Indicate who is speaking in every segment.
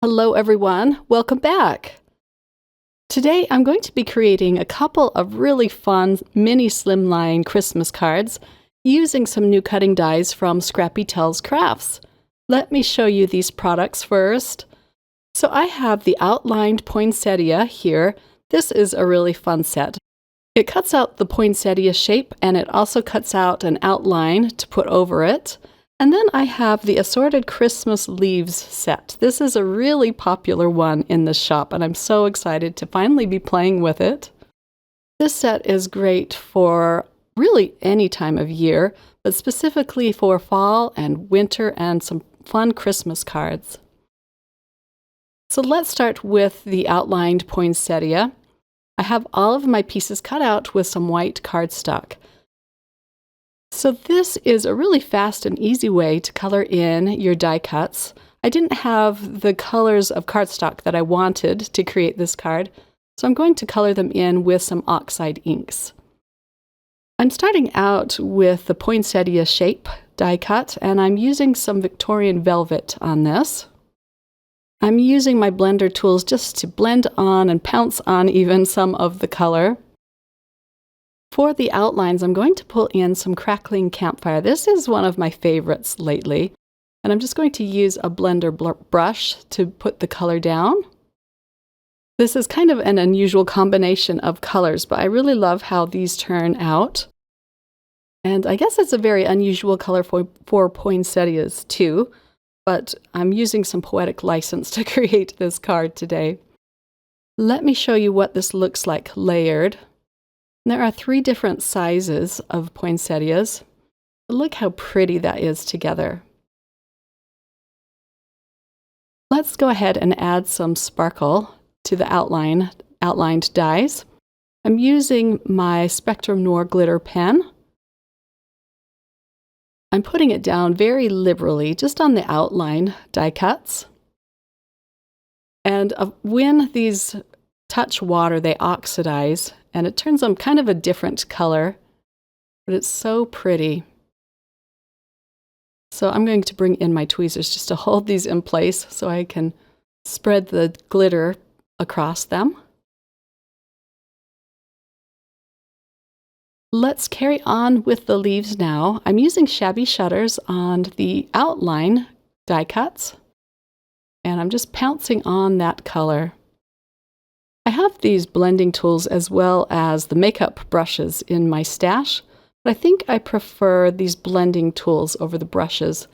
Speaker 1: Hello everyone, welcome back. Today I'm going to be creating a couple of really fun mini slimline Christmas cards using some new cutting dies from Scrappy Crafts. Let me show you these products first. So I have the outlined poinsettia here. This is a really fun set. It cuts out the poinsettia shape and it also cuts out an outline to put over it. And then I have the assorted Christmas leaves set. This is a really popular one in the shop, and I'm so excited to finally be playing with it. This set is great for really any time of year, but specifically for fall and winter and some fun Christmas cards. So let's start with the outlined poinsettia. I have all of my pieces cut out with some white cardstock. So this is a really fast and easy way to color in your die cuts. I didn't have the colors of cardstock that I wanted to create this card, so I'm going to color them in with some oxide inks. I'm starting out with the poinsettia shape die cut, and I'm using some Victorian velvet on this. I'm using my blender tools just to blend on and pounce on even some of the color. For the outlines, I'm going to pull in some crackling campfire. This is one of my favorites lately, and I'm just going to use a blender brush to put the color down. This is kind of an unusual combination of colors, but I really love how these turn out. And I guess it's a very unusual color for poinsettias too, but I'm using some poetic license to create this card today. Let me show you what this looks like layered. There are 3 different sizes of poinsettias. Look how pretty that is together. Let's go ahead and add some sparkle to the outlined dies. I'm using my Spectrum Noir glitter pen. I'm putting it down very liberally, just on the outline die cuts. And when these touch water, they oxidize, and it turns them kind of a different color, but it's so pretty. So I'm going to bring in my tweezers just to hold these in place so I can spread the glitter across them. Let's carry on with the leaves now. I'm using shabby shutters on the outline die cuts, and I'm just pouncing on that color. I have these blending tools as well as the makeup brushes in my stash, but I think I prefer these blending tools over the brushes.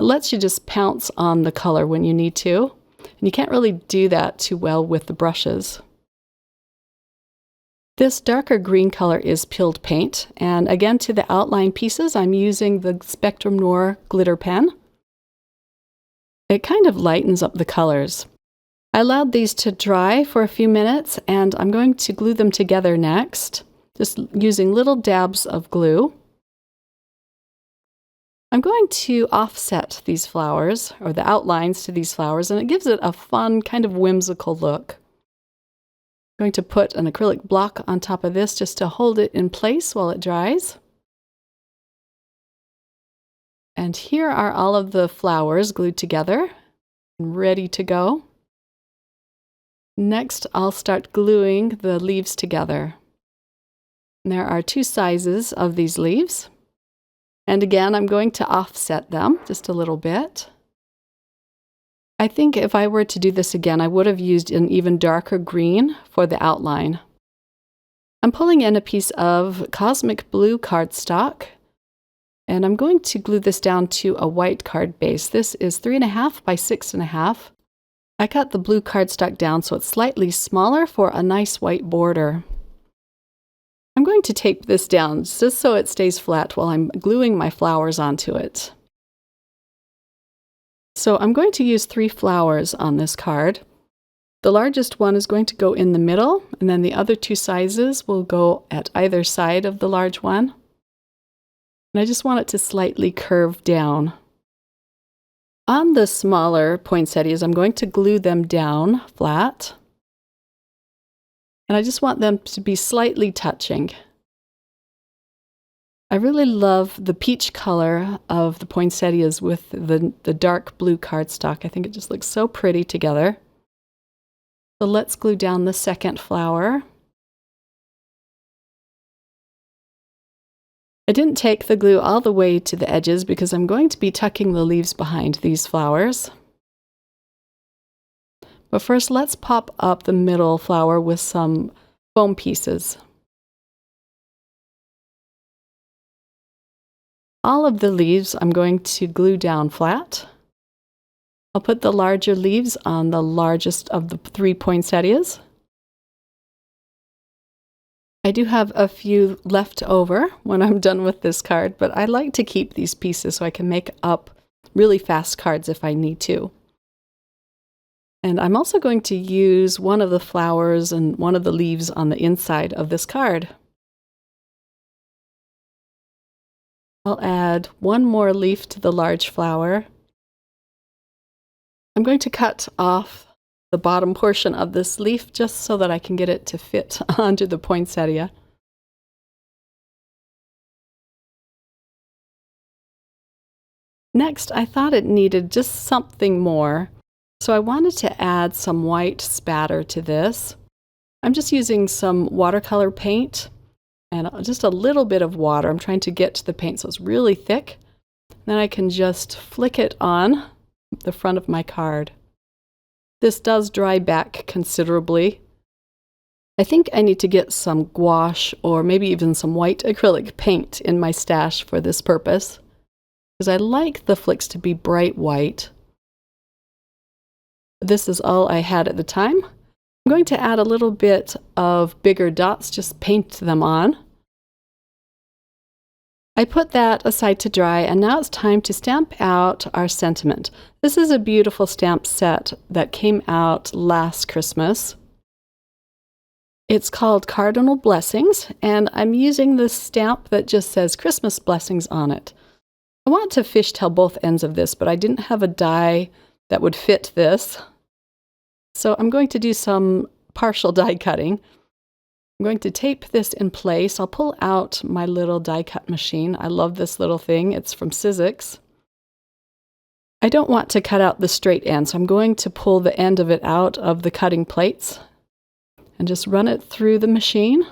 Speaker 1: It lets you just pounce on the color when you need to, and you can't really do that too well with the brushes. This darker green color is peeled paint, and again to the outline pieces I'm using the Spectrum Noir glitter pen. It kind of lightens up the colors. I allowed these to dry for a few minutes, and I'm going to glue them together next, just using little dabs of glue. I'm going to offset these flowers, or the outlines to these flowers, and it gives it a fun, kind of whimsical look. I'm going to put an acrylic block on top of this just to hold it in place while it dries. And here are all of the flowers glued together and ready to go. Next, I'll start gluing the leaves together. There are 2 sizes of these leaves. And again, I'm going to offset them just a little bit. I think if I were to do this again, I would have used an even darker green for the outline. I'm pulling in a piece of cosmic blue cardstock, and I'm going to glue this down to a white card base. This is 3.5 by 6.5. I cut the blue cardstock down so it's slightly smaller for a nice white border. I'm going to tape this down just so it stays flat while I'm gluing my flowers onto it. So I'm going to use 3 flowers on this card. The largest one is going to go in the middle, and then the other 2 sizes will go at either side of the large one. And I just want it to slightly curve down. On the smaller poinsettias, I'm going to glue them down flat. And I just want them to be slightly touching. I really love the peach color of the poinsettias with the dark blue cardstock. I think it just looks so pretty together. So let's glue down the second flower. I didn't take the glue all the way to the edges because I'm going to be tucking the leaves behind these flowers. But first, let's pop up the middle flower with some foam pieces. All of the leaves I'm going to glue down flat. I'll put the larger leaves on the largest of the 3 poinsettias. I do have a few left over when I'm done with this card, but I like to keep these pieces so I can make up really fast cards if I need to. And I'm also going to use one of the flowers and one of the leaves on the inside of this card. I'll add one more leaf to the large flower. I'm going to cut off the bottom portion of this leaf just so that I can get it to fit onto the poinsettia. Next, I thought it needed just something more, so I wanted to add some white spatter to this. I'm just using some watercolor paint and just a little bit of water. I'm trying to get to the paint so it's really thick. Then I can just flick it on the front of my card. This does dry back considerably. I think I need to get some gouache or maybe even some white acrylic paint in my stash for this purpose, because I like the flicks to be bright white. This is all I had at the time. I'm going to add a little bit of bigger dots, just paint them on. I put that aside to dry, and now it's time to stamp out our sentiment. This is a beautiful stamp set that came out last Christmas. It's called Cardinal Blessings, and I'm using this stamp that just says Christmas Blessings on it. I want to fishtail both ends of this, but I didn't have a die that would fit this. So I'm going to do some partial die cutting. I'm going to tape this in place. I'll pull out my little die cut machine. I love this little thing. It's from Sizzix. I don't want to cut out the straight end, so I'm going to pull the end of it out of the cutting plates and just run it through the machine.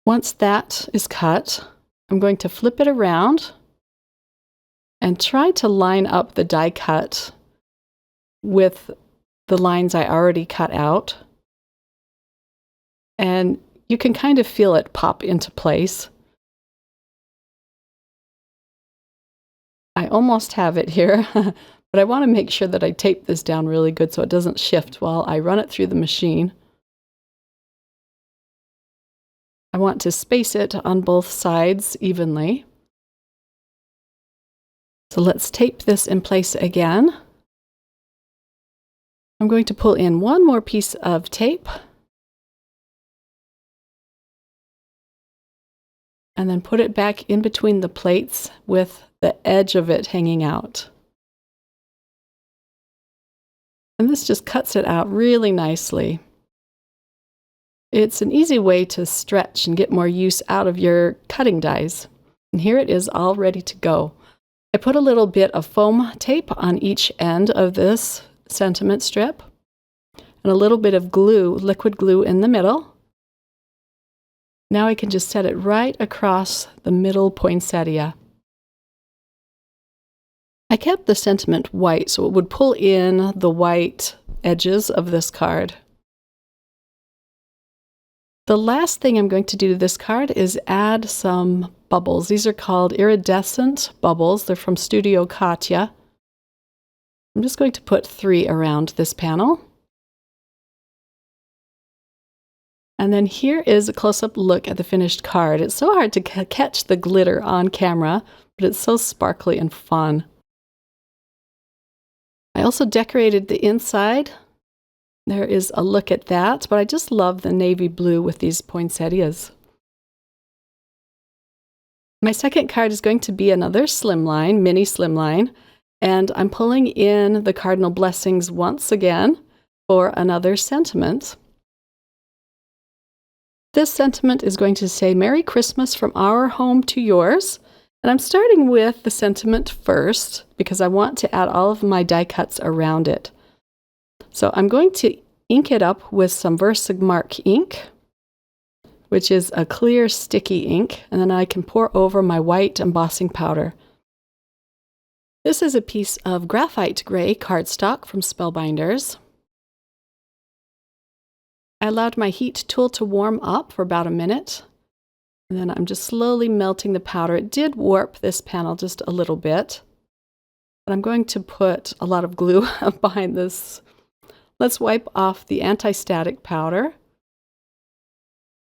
Speaker 1: Once that is cut, I'm going to flip it around and try to line up the die cut with the lines I already cut out. And you can kind of feel it pop into place. I almost have it here, but I want to make sure that I tape this down really good so it doesn't shift while I run it through the machine. I want to space it on both sides evenly. So let's tape this in place again. I'm going to pull in one more piece of tape and then put it back in between the plates with the edge of it hanging out. And this just cuts it out really nicely. It's an easy way to stretch and get more use out of your cutting dies. And here it is all ready to go. I put a little bit of foam tape on each end of this sentiment strip and a little bit of glue, liquid glue in the middle. Now I can just set it right across the middle poinsettia. I kept the sentiment white so it would pull in the white edges of this card. The last thing I'm going to do to this card is add some bubbles. These are called iridescent bubbles. They're from Studio Katya. I'm just going to put 3 around this panel. And then here is a close-up look at the finished card. It's so hard to catch the glitter on camera, but it's so sparkly and fun. I also decorated the inside. There is a look at that, but I just love the navy blue with these poinsettias. My second card is going to be another slimline, mini slimline, and I'm pulling in the Cardinal Blessings once again for another sentiment. This sentiment is going to say, Merry Christmas from our home to yours. And I'm starting with the sentiment first because I want to add all of my die cuts around it. So I'm going to ink it up with some Versamark ink, which is a clear sticky ink, and then I can pour over my white embossing powder. This is a piece of graphite gray cardstock from Spellbinders. I allowed my heat tool to warm up for about a minute. And then I'm just slowly melting the powder. It did warp this panel just a little bit. But I'm going to put a lot of glue behind this. Let's wipe off the anti-static powder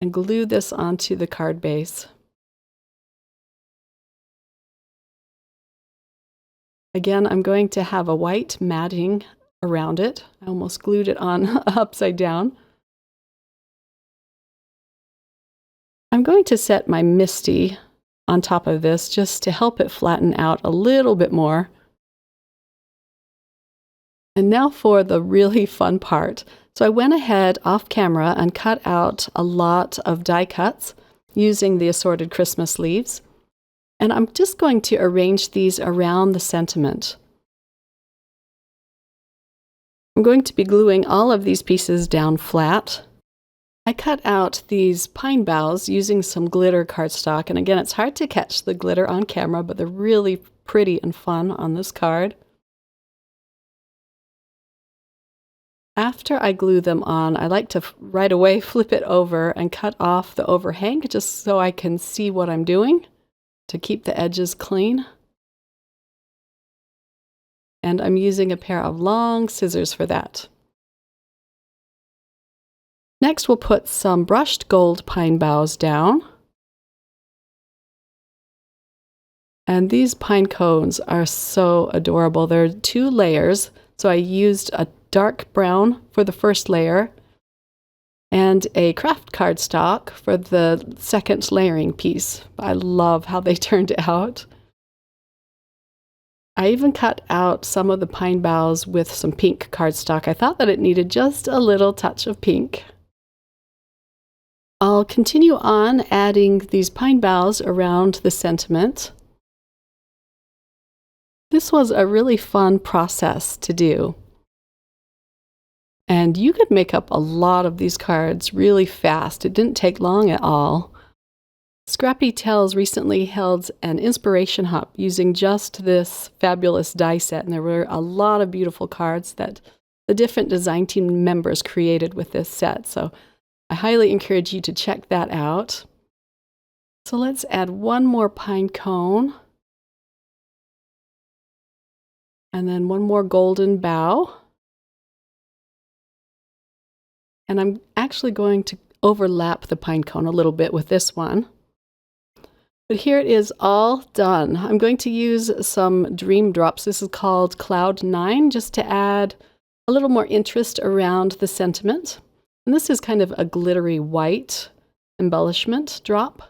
Speaker 1: and glue this onto the card base. Again, I'm going to have a white matting around it. I almost glued it on upside down. I'm going to set my Misty on top of this just to help it flatten out a little bit more. And now for the really fun part. So I went ahead off camera and cut out a lot of die cuts using the assorted Christmas leaves. And I'm just going to arrange these around the sentiment. I'm going to be gluing all of these pieces down flat. I cut out these pine boughs using some glitter cardstock, and again, it's hard to catch the glitter on camera, but they're really pretty and fun on this card. After I glue them on, I like to right away flip it over and cut off the overhang just so I can see what I'm doing to keep the edges clean. And I'm using a pair of long scissors for that. Next, we'll put some brushed gold pine boughs down. And these pine cones are so adorable. There are 2 layers, so I used a dark brown for the first layer and a craft cardstock for the second layering piece. I love how they turned out. I even cut out some of the pine boughs with some pink cardstock. I thought that it needed just a little touch of pink. I'll continue on adding these pine boughs around the sentiment. This was a really fun process to do. And you could make up a lot of these cards really fast. It didn't take long at all. Scrappy Tales recently held an inspiration hop using just this fabulous die set, and there were a lot of beautiful cards that the different design team members created with this set. So I highly encourage you to check that out. So let's add one more pine cone. And then one more golden bough. And I'm actually going to overlap the pine cone a little bit with this one. But here it is all done. I'm going to use some dream drops. This is called Cloud 9, just to add a little more interest around the sentiment. And this is kind of a glittery white embellishment drop.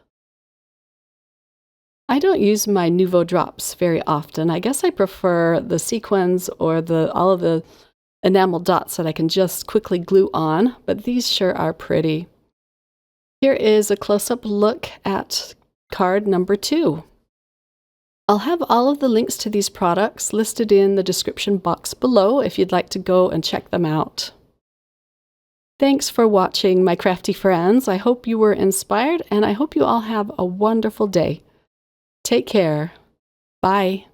Speaker 1: I don't use my Nouveau drops very often. I guess I prefer the sequins or all of the enamel dots that I can just quickly glue on, but these sure are pretty. Here is a close-up look at card number 2. I'll have all of the links to these products listed in the description box below if you'd like to go and check them out. Thanks for watching, my crafty friends. I hope you were inspired, and I hope you all have a wonderful day. Take care. Bye.